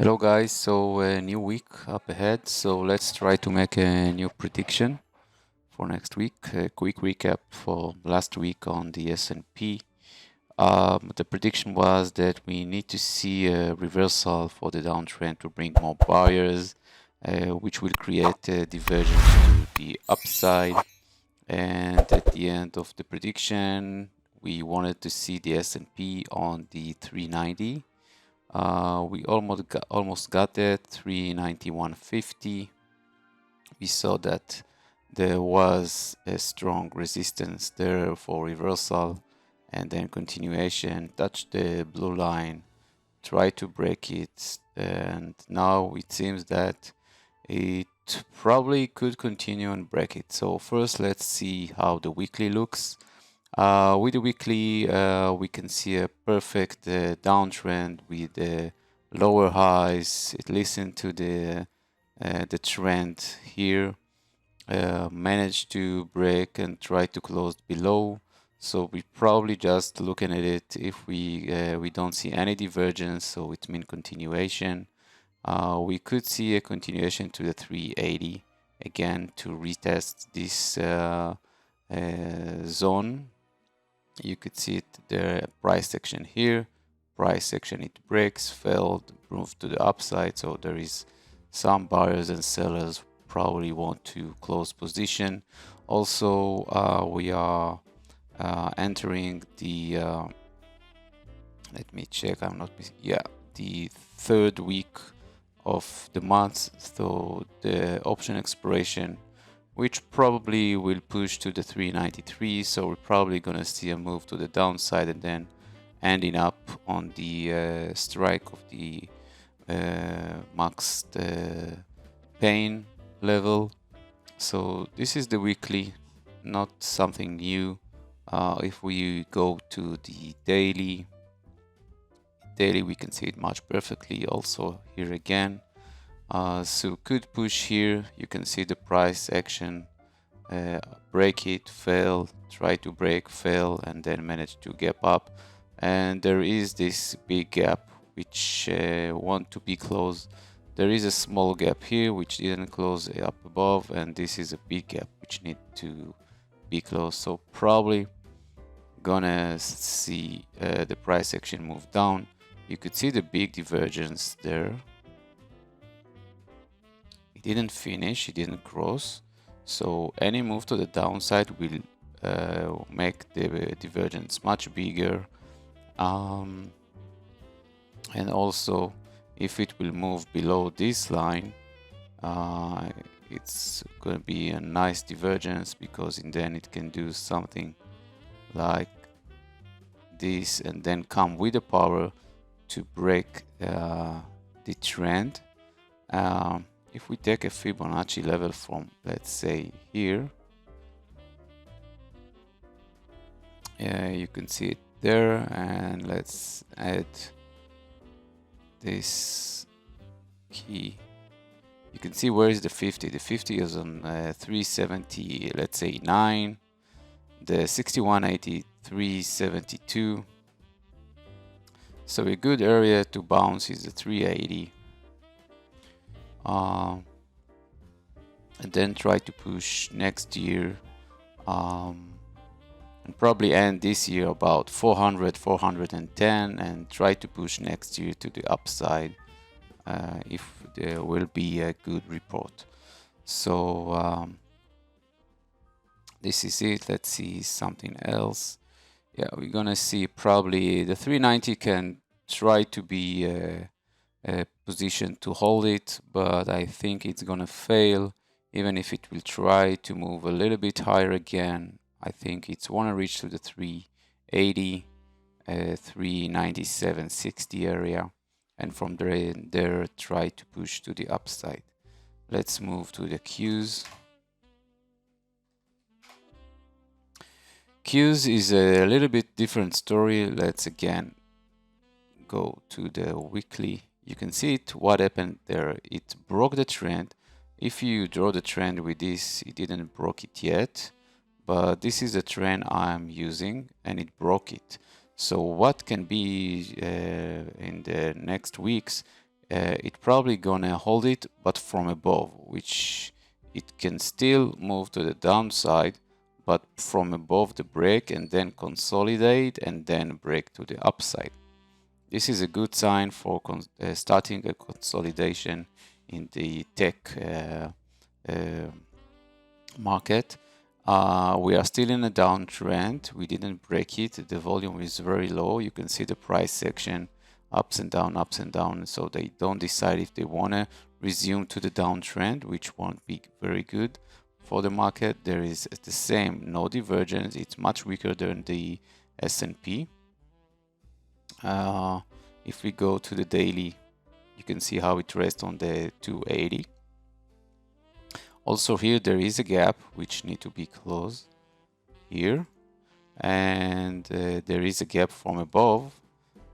Hello guys, so a new week up ahead, so let's try to make a new prediction for next week. A quick recap for last week on the S&P. The prediction was that we need to see a reversal for the downtrend to bring more buyers, which will create a divergence to the upside. And at the end of the prediction, we wanted to see the S&P on the 390. We almost got that 391.50. We saw that there was a strong resistance there for reversal and then continuation, touched the blue line, tried to break it, and now it seems that it probably could continue and break it. So first let's see how the weekly looks. With the weekly, we can see a perfect downtrend with lower highs. It listened to the trend here, managed to break and try to close below. So we probably just looking at it. If we don't see any divergence, so it means continuation. We could see a continuation to the 380 again to retest this zone. You could see it, the price section here, price section, it breaks, failed, moved to the upside. So there is some buyers and sellers probably want to close position. Also, we are entering the, let me check, the third week of the month. So the option expiration, which probably will push to the 393. So we're probably going to see a move to the downside and then ending up on the strike of the maxed pain level. So this is the weekly, not something new. If we go to the daily, we can see it much perfectly also here again. So could push here. You can see the price action, break it, fail, try to break, fail, and then manage to gap up. And there is this big gap which want to be closed. There is a small gap here which didn't close up above, and this is a big gap which need to be closed. So probably gonna see the price action move down. You could see the big divergence there. It didn't finish, it didn't cross. So any move to the downside will make the divergence much bigger. And also, if it will move below this line, it's going to be a nice divergence, because then it can do something like this and then come with the power to break the trend. If we take a Fibonacci level from, let's say, here, you can see it there, and let's add this key. You can see where is the 50. The 50 is on 370, let's say 9. The 6180, 372. So a good area to bounce is the 380. And then try to push next year, and probably end this year about 400, 410, and try to push next year to the upside if there will be a good report. So this is it. Let's see something else. Yeah, we're gonna see probably the 390 can try to be a position to hold it, but I think it's gonna fail. Even if it will try to move a little bit higher again, I think it's wanna reach to the 380, 397.60 area, and from there try to push to the upside. Let's move to the Qs. Qs is a little bit different story. Let's again go to the weekly. You can see it, what happened there. It broke the trend. If you draw the trend with this, it didn't broke it yet, but this is the trend I'm using and it broke it. So what can be in the next weeks it probably gonna hold it, but from above, which it can still move to the downside, but from above the break and then consolidate and then break to the upside. This is a good sign for starting a consolidation in the tech market. We are still in a downtrend. We didn't break it. The volume is very low. You can see the price section ups and down. So they don't decide if they want to resume to the downtrend, which won't be very good for the market. There is the same, no divergence. It's much weaker than the S&P. If we go to the daily, you can see how it rests on the 280. Also here there is a gap which need to be closed here, and there is a gap from above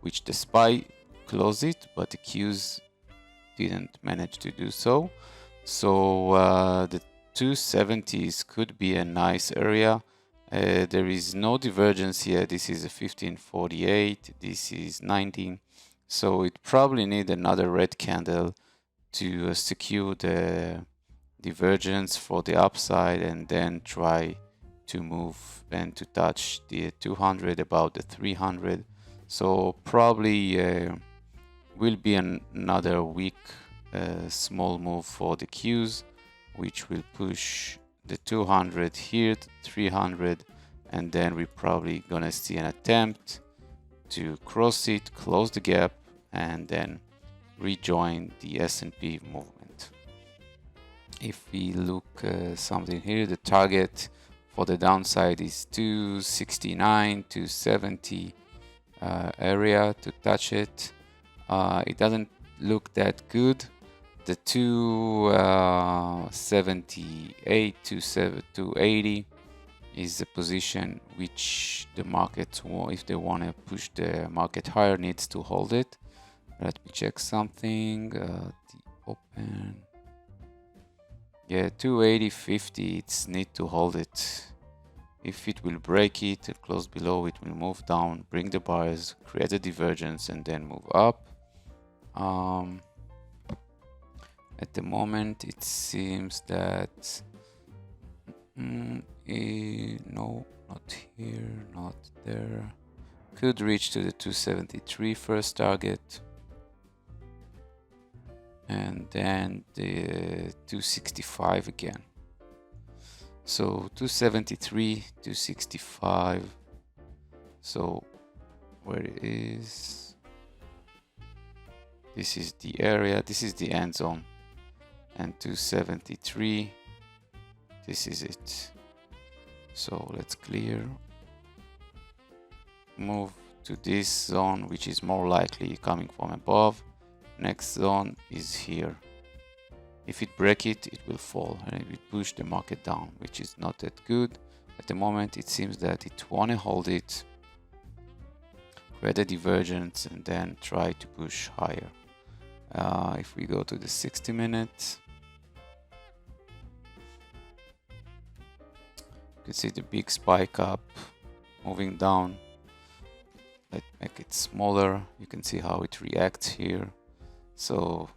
which the SPY closed it, but the Qs didn't manage to do so. So the 270s could be a nice area. There is no divergence here. This is a 1548, this is 19, so it probably need another red candle to secure the divergence for the upside, and then try to move and to touch the 200, about the 300. So probably will be another weak small move for the Qs, which will push the 200 here to 300, and then we're probably gonna see an attempt to cross it, close the gap, and then rejoin the S&P movement. If we look something here, the target for the downside is 269, 270 area to touch it. It doesn't look that good. The 278 to 280 is a position which the market, if they want to push the market higher, needs to hold it. Let me check something. The open. Yeah, 280.50, it's need to hold it. If it will break it, close below, it will move down, bring the buyers, create a divergence, and then move up. At the moment, it seems that no, not here, not there. Could reach to the 273 first target, and then the 265 again. So 273, 265. So where it is? This is the area, this is the end zone, and 273, this is it. So let's clear, move to this zone, which is more likely coming from above. Next zone is here. If it break it, it will fall and it will push the market down, which is not that good. At the moment, it seems that it want to hold it, create a divergence, and then try to push higher. If we go to the 60 minutes, you can see the big spike up, moving down. Let's make it smaller. You can see how it reacts here. So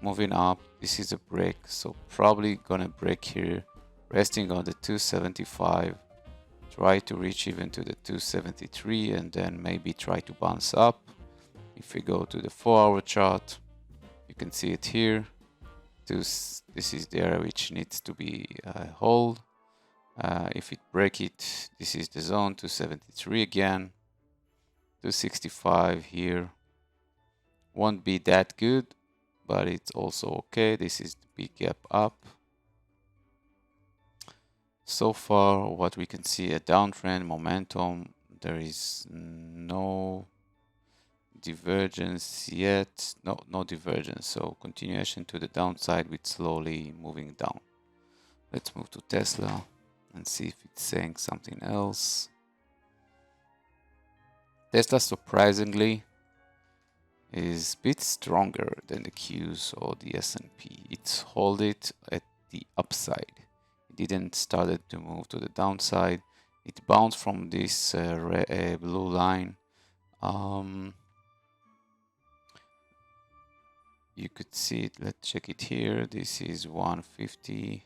moving up, this is a break, so probably gonna break here, resting on the 275, try to reach even to the 273, and then maybe try to bounce up. If we go to the 4-hour chart, you can see it here. This is the area which needs to be hold. If it break it, this is the zone, 273 again, 265 here. Won't be that good, but it's also okay. This is the big gap up. So far, what we can see, a downtrend momentum. There is no divergence yet. No divergence. So continuation to the downside with slowly moving down. Let's move to Tesla and see if it's saying something else. Tesla, surprisingly, is a bit stronger than the Qs or the S&P. It's hold it at the upside. It didn't start to move to the downside. It bounced from this blue line. you could see it. Let's check it here. This is 150.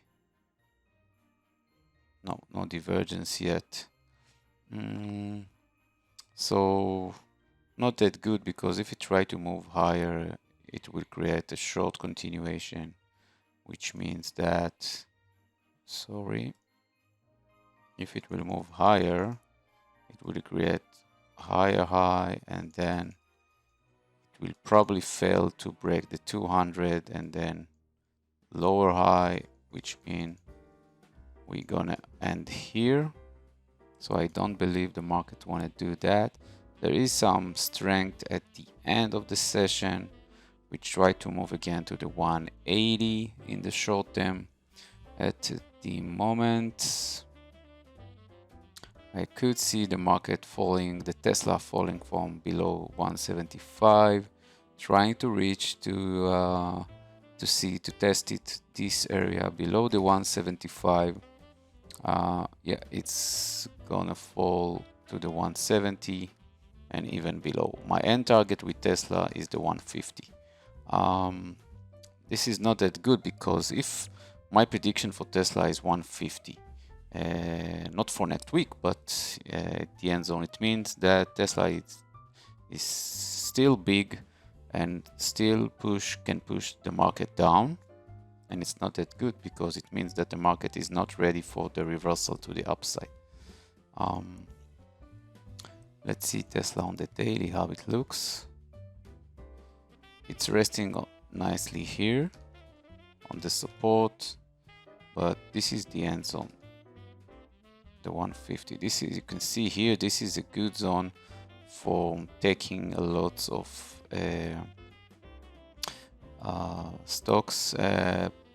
No divergence yet. So not that good, because if you try to move higher, it will create a short continuation, which means that, sorry, if it will move higher, it will create higher high, and then it will probably fail to break the 200, and then lower high, which means we're gonna end here. So I don't believe the market want to do that. There is some strength at the end of the session. We try to move again to the 180 in the short term. At the moment, I could see the market falling, the Tesla falling from below 175, trying to reach to test it, this area below the 175. Yeah, it's gonna fall to the 170 and even below. My end target with Tesla is the 150. This is not that good, because if my prediction for Tesla is 150, not for next week, but at the end zone, it means that Tesla is still big and still can push the market down. And it's not that good, because it means that the market is not ready for the reversal to the upside. Let's see Tesla on the daily, how it looks. It's resting nicely here on the support, but this is the end zone, the 150. This is, you can see here, this is a good zone for taking a lot of stocks,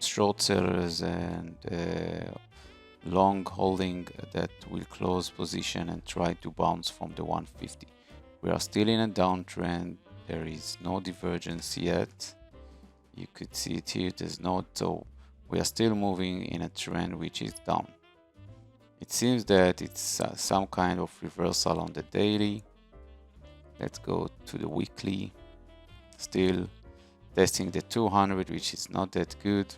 short sellers and long holding that will close position and try to bounce from the 150. We are still in a downtrend. There is no divergence yet. You could see it here. There's no, so we are still moving in a trend which is down. It seems that it's some kind of reversal on the daily. Let's go to the weekly. Still testing the 200, which is not that good.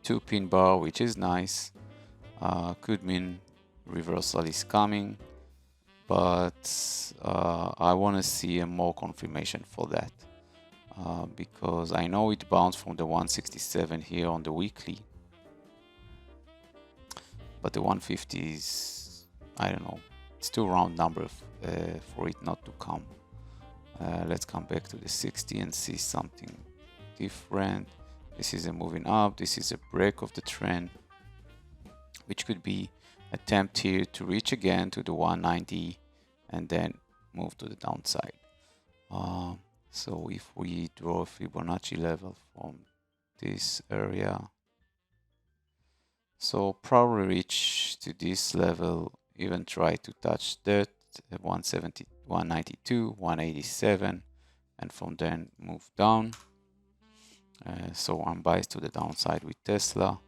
2-pin bar, which is nice. Could mean reversal is coming, but I want to see a more confirmation for that, because I know it bounced from the 167 here on the weekly, but the 150 is, I don't know, it's too round number for it not to come. Let's come back to the 60 and see something different. This is a moving up. This is a break of the trend, which could be attempt here to reach again to the 190 and then move to the downside. So if we draw a Fibonacci level from this area, so probably reach to this level, even try to touch that 170, 192, 187, and from then move down. So I'm biased to the downside with Tesla.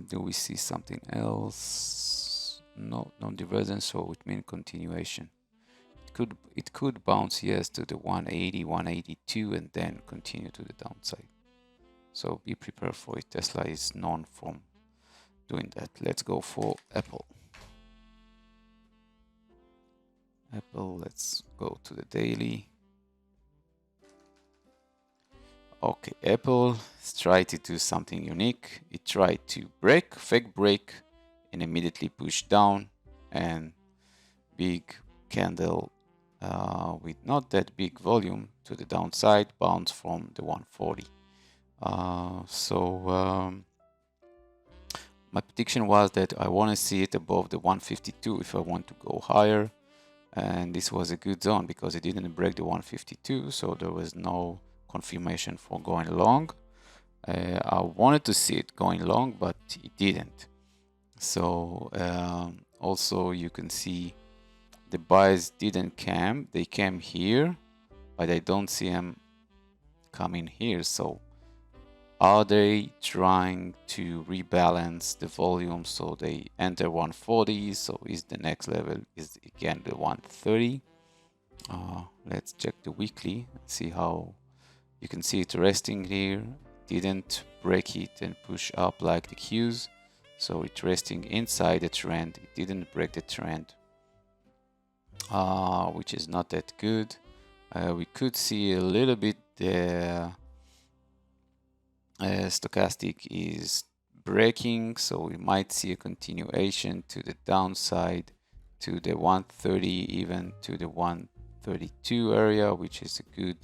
Do we see something else? No, non-divergence, so it means continuation. It could bounce, yes, to the 180, 182, and then continue to the downside. So be prepared for it. Tesla is known for doing that. Let's go for Apple. Apple, let's go to the daily. Okay, Apple tried to do something unique. It tried to break, fake break, and immediately push down, and big candle with not that big volume to the downside, bounce from the 140. My prediction was that I want to see it above the 152 if I want to go higher, and this was a good zone because it didn't break the 152, so there was no confirmation for going long. I wanted to see it going long, but it didn't. So also you can see the buyers didn't come. They came here, but I don't see them coming here. So are they trying to rebalance the volume so they enter 140? So is the next level is again the 130? Let's check the weekly and see how You can see it resting here, didn't break it and push up like the Qs, so it's resting inside the trend. It didn't break the trend, which is not that good. We could see a little bit the stochastic is breaking, so we might see a continuation to the downside to the 130, even to the 132 area, which is a good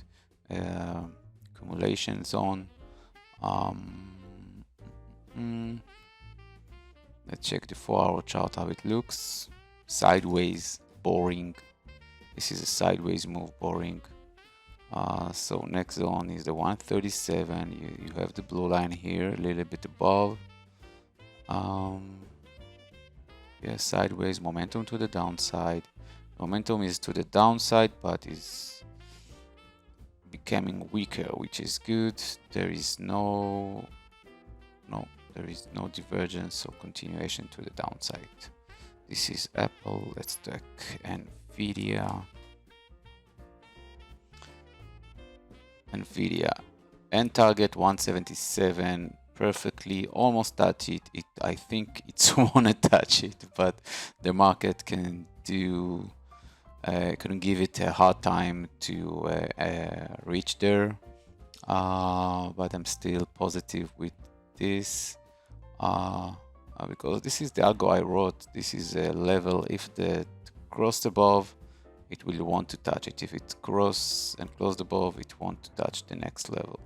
accumulation zone. Let's check the 4-hour chart, how it looks. Sideways, boring. This is a sideways move, boring. So next zone is the 137. You have the blue line here, a little bit above. Yeah, sideways, momentum to the downside. Momentum is to the downside, but is becoming weaker, which is good. There is no divergence, so continuation to the downside. This is Apple. Let's check NVDA. NVDA and target 177 perfectly, almost touch it. I think it's wanna touch it, but the market can do couldn't give it a hard time to reach there, but I'm still positive with this because this is the algo I wrote. This is a level. If the crossed above, it will want to touch it. If it cross and closed above, it won't to touch the next level.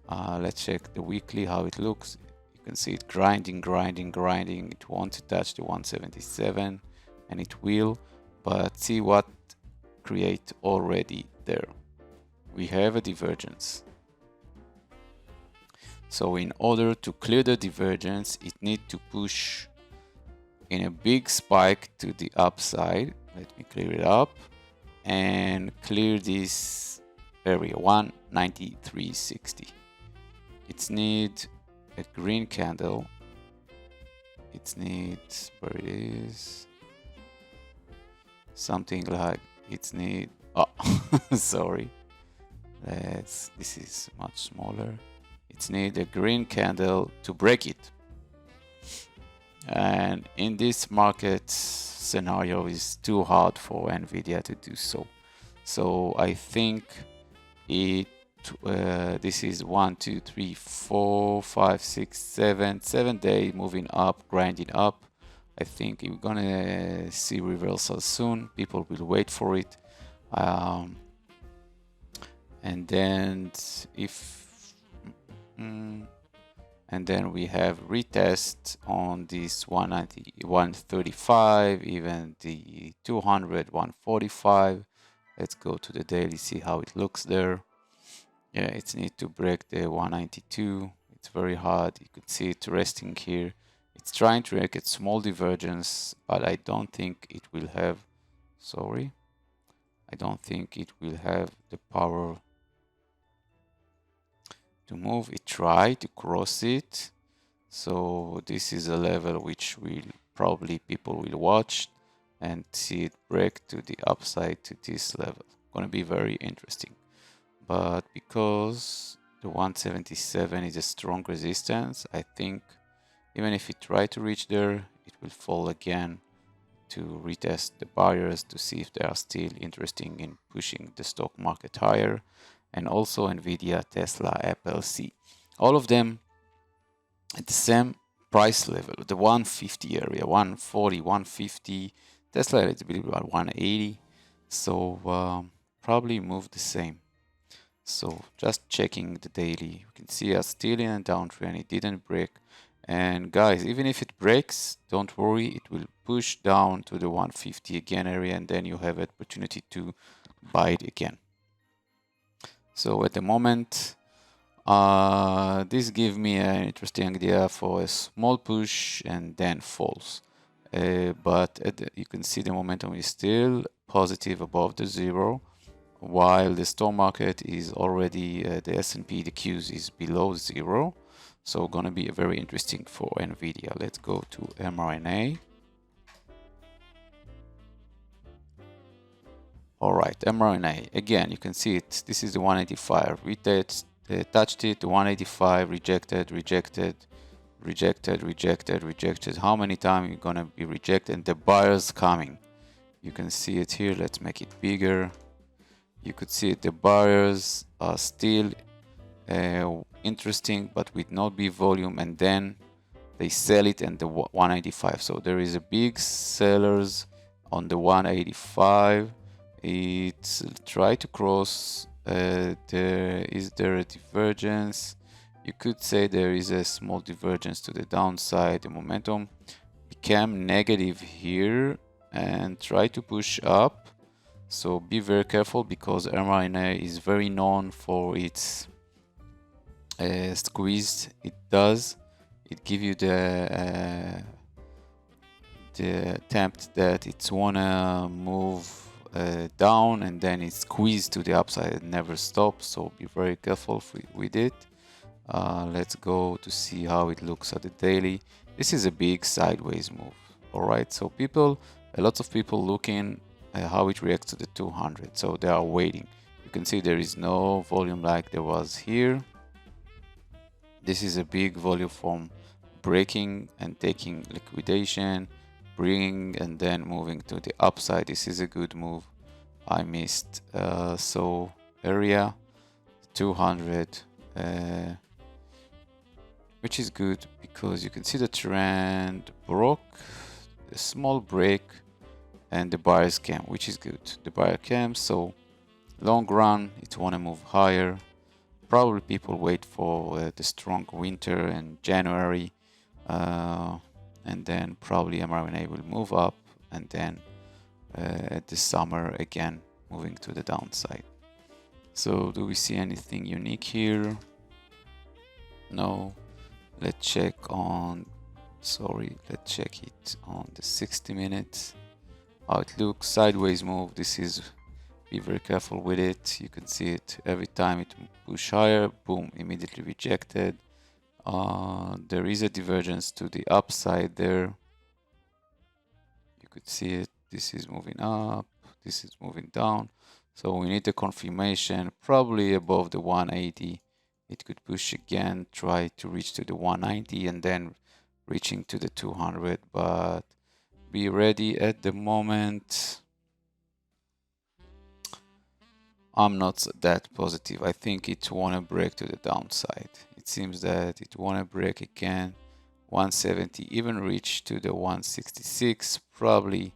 Let's check the weekly, how it looks. You can see it grinding. It wants to touch the 177, and it will. But see what create already there. We have a divergence. So in order to clear the divergence, it needs to push in a big spike to the upside. Let me clear it up and clear this area 193.60. It needs a green candle. It needs, where it is, something like it needs, oh sorry, this is much smaller. It needs a green candle to break it, and in this market scenario is too hard for NVIDIA to do so. So I think it this is 1, 2, 3, 4, 5, 6, 7 days moving up, grinding up. I think we're gonna see reversal soon. People will wait for it, and then and then we have retest on this 190, 135, even the 200, 145. Let's go to the daily, see how it looks there. Yeah, it needs to break the 192. It's very hard. You could see it resting here. It's trying to make a small divergence, but I don't think it will have, I don't think it will have the power to move. It tried to cross it. So this is a level which will probably people will watch and see it break to the upside to this level. Gonna be very interesting. But because the 177 is a strong resistance, I think even if it tries to reach there, it will fall again to retest the buyers to see if they are still interested in pushing the stock market higher. And also NVIDIA, Tesla, Apple, all of them at the same price level, the 150 area, 140, 150. Tesla is a bit about 180, so probably move the same. So just checking the daily, you can see us still in a downtrend. It didn't break, and guys, even if it breaks, don't worry, it will push down to the 150 again area, and then you have an opportunity to buy it again. So at the moment, this gives me an interesting idea for a small push and then falls. But you can see the momentum is still positive above the zero, while the stock market is already, the S&P, the Qs is below zero. So gonna be very interesting for NVIDIA. Let's go to MRNA. All right, MRNA, again, you can see it. This is the 185. We touched it, the 185, rejected, rejected, rejected, rejected, rejected. How many times you're gonna be rejected? And the buyers coming. You can see it here. Let's make it bigger. You could see it. The buyers are still interesting, but with not big volume, and then they sell it in the 185. So there is a big sellers on the 185. It's try to cross. Is there a divergence? You could say there is a small divergence to the downside. The momentum became negative here and try to push up. So be very careful, because MRNA is very known for its squeeze. It gives you the attempt that it's wanna move down, and then it squeezes to the upside. It never stops, so be very careful with it. Let's go to see how it looks at the daily. This is a big sideways move. All right, so a lot of people looking at how it reacts to the 200, so they are waiting. You can see there is no volume like there was here. This is a big volume from breaking and taking liquidation, bringing and then moving to the upside. This is a good move. I missed. So area 200, which is good because you can see the trend broke, a small break, and the buyers came, which is good. The buyer came, so long run, it want to move higher. Probably people wait for the strong winter in January, and then probably MRNA will move up, and then at the summer again moving to the downside. So do we see anything unique here? No. Let's check it on the 60 minutes. How it looks. Sideways move. This is, be very careful with it. You can see it every time it push higher, boom, immediately rejected. There is a divergence to the upside there. You could see it. This is moving up, this is moving down. So we need a confirmation, probably above the 180. It could push again, try to reach to the 190 and then reaching to the 200, but be ready at the moment. I'm not that positive. I think it wanna break to the downside. It seems that it wanna break again, 170, even reach to the 166, probably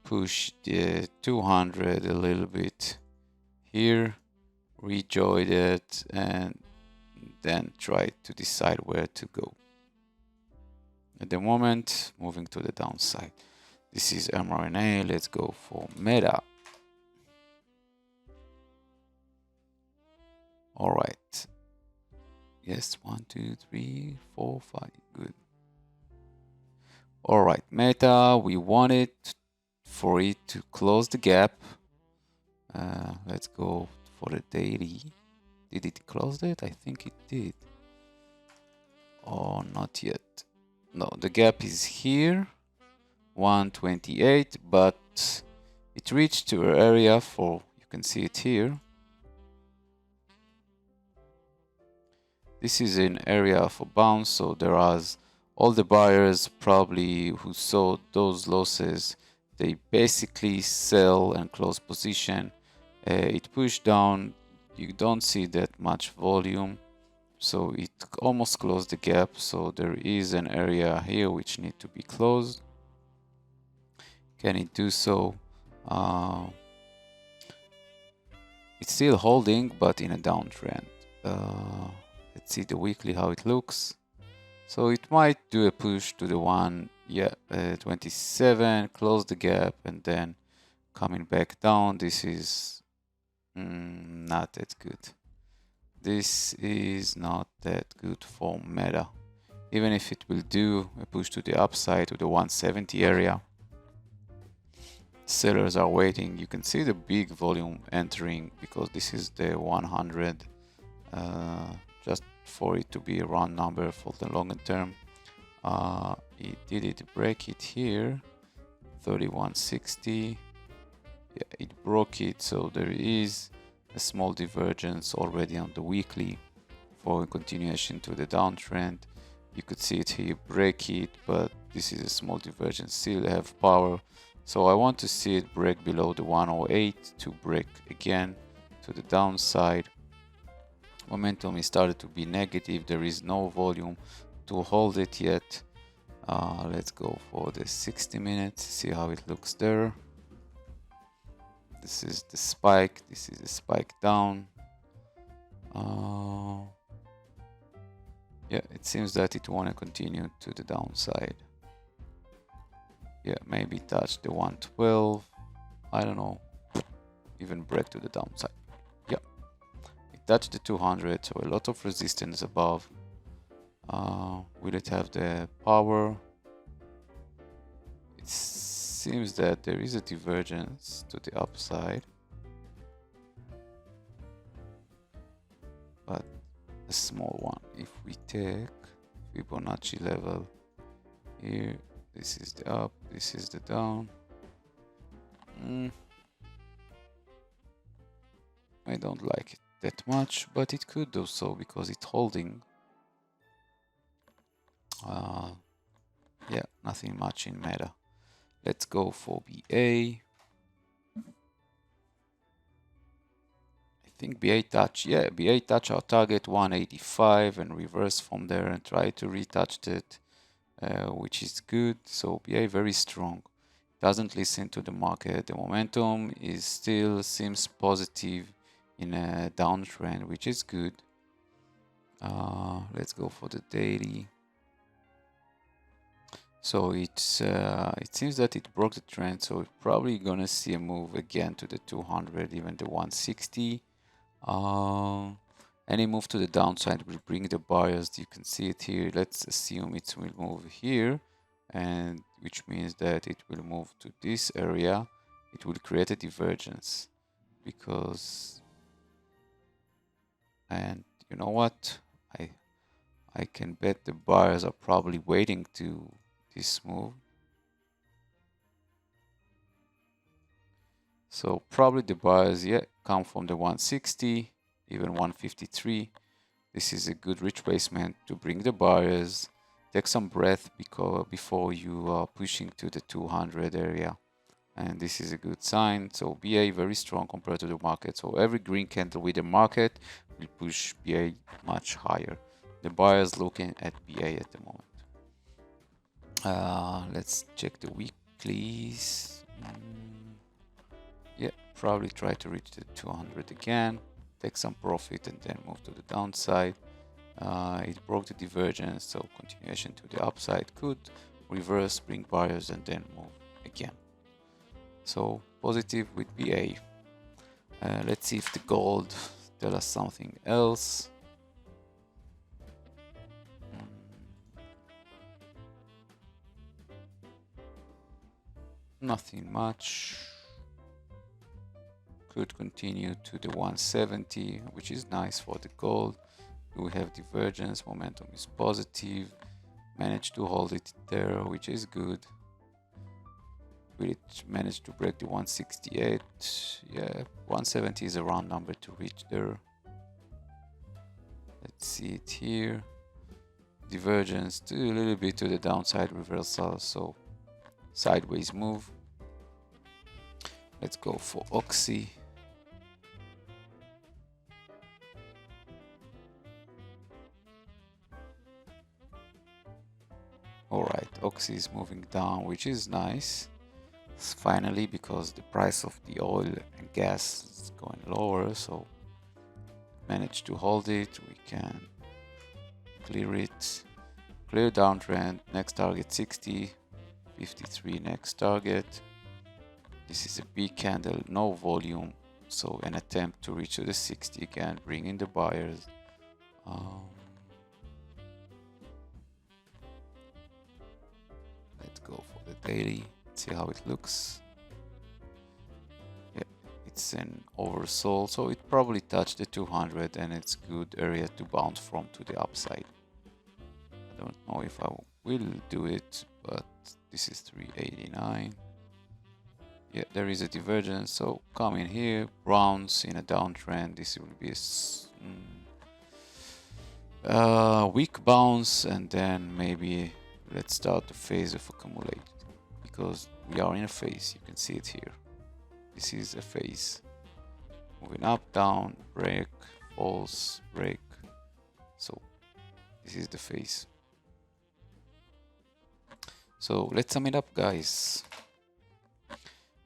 push the 200 a little bit here, rejoin it, and then try to decide where to go. At the moment, moving to the downside. This is MRNA. Let's go for Meta. All right. Yes, 1, 2, 3, 4, 5. Good. All right, Meta. We wanted for it to close the gap. Let's go for the daily. Did it close it? I think it did. Oh, not yet. No, the gap is here, 128, but it reached to an area for, you can see it here. This is an area for bounce, so there are all the buyers probably who saw those losses, they basically sell and close position. It pushed down, you don't see that much volume, so it almost closed the gap. So there is an area here which need to be closed. Can it do so? It's still holding, but in a downtrend. Let's see the weekly how it looks. So it might do a push to the 27, close the gap, and then coming back down. This is not that good. This is not that good for Meta. Even if it will do a push to the upside to the 170 area, sellers are waiting. You can see the big volume entering because this is the 100. Just for it to be a round number for the longer term. Did it break it here? 3160. Yeah, it broke it, so there is a small divergence already on the weekly for a continuation to the downtrend. You could see it here, break it, but this is a small divergence, still have power. So I want to see it break below the 108 to break again to the downside. Momentum is started to be negative, there is no volume to hold it yet. Let's go for the 60 minutes, see how it looks there. This is the spike, this is the spike down. Yeah, it seems that it want to continue to the downside. Yeah, maybe touch the 112, I don't know, even break to the downside. Yeah, it touched the 200, so a lot of resistance above. Will it have the power? It seems that there is a divergence to the upside, but a small one. If we take Fibonacci level here, this is the up, this is the down. I don't like it that much, but it could do so because it's holding. Yeah, nothing much in meta. Let's go for BA. I think BA touch, yeah, BA touch our target 185 and reverse from there and try to retouch it, which is good. So BA very strong, doesn't listen to the market. The momentum is still seems positive in a downtrend, which is good. Let's go for the daily. So it seems that it broke the trend, so we're probably gonna see a move again to the 200, even the 160. Any move to the downside will bring the buyers. You can see it here. Let's assume it will move here, and which means that it will move to this area. It will create a divergence because, and you know what? I can bet the buyers are probably waiting to this move. So probably the buyers, yeah, come from the 160, even 153. This is a good retracement to bring the buyers. Take some breath before you are pushing to the 200 area. And this is a good sign. So BA very strong compared to the market. So every green candle with the market will push BA much higher. The buyers looking at BA at the moment. Let's check the weeklies. Yeah, probably try to reach the 200 again, take some profit and then move to the downside. It broke the divergence, so continuation to the upside could reverse, bring buyers and then move again. So positive with BA. Let's see if the gold tell us something else. Nothing much. Could continue to the 170, which is nice for the gold. We have divergence, momentum is positive, managed to hold it there, which is good. Will it manage to break the 168? Yeah, 170 is a round number to reach there. Let's see it here. Divergence to a little bit to the downside, reversal, so sideways move. Let's go for Oxy. Alright, Oxy is moving down, which is nice. Finally, because the price of the oil and gas is going lower, so managed to hold it. We can clear it. Clear downtrend, next target 60, 53 next target. This is a big candle, no volume, so an attempt to reach to the 60 again, bring in the buyers. Let's go for the daily, see how it looks. Yeah, it's an oversold, so it probably touched the 200 and it's good area to bounce from to the upside. I don't know if I will do it, but this is 389. Yeah, there is a divergence. So come in here, browns in a downtrend. This will be a weak bounce, and then maybe let's start the phase of accumulate, because we are in a phase. You can see it here. This is a phase. Moving up, down, break, falls, break. So this is the phase. So let's sum it up, guys.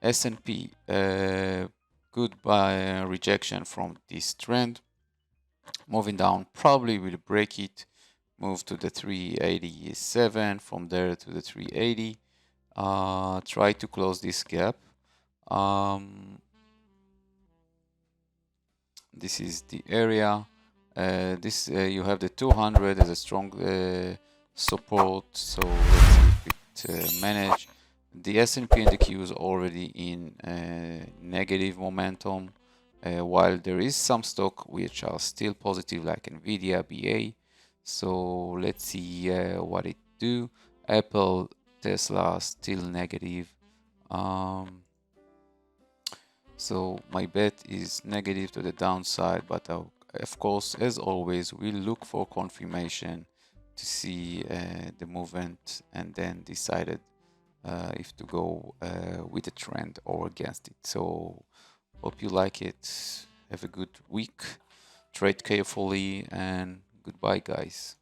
S&P, good buy rejection from this trend. Moving down, probably will break it, move to the 387, from there to the 380. Try to close this gap. This is the area. You have the 200 as a strong support, so let's see if it manage. The S&P and the Q is already in negative momentum, while there is some stock which are still positive, like NVDA, BA. So let's see what it do. Apple, Tesla still negative. So my bet is negative to the downside, but of course, as always, we'll look for confirmation to see the movement and then decided if to go with the trend or against it. So hope you like it. Have a good week. Trade carefully, and goodbye, guys.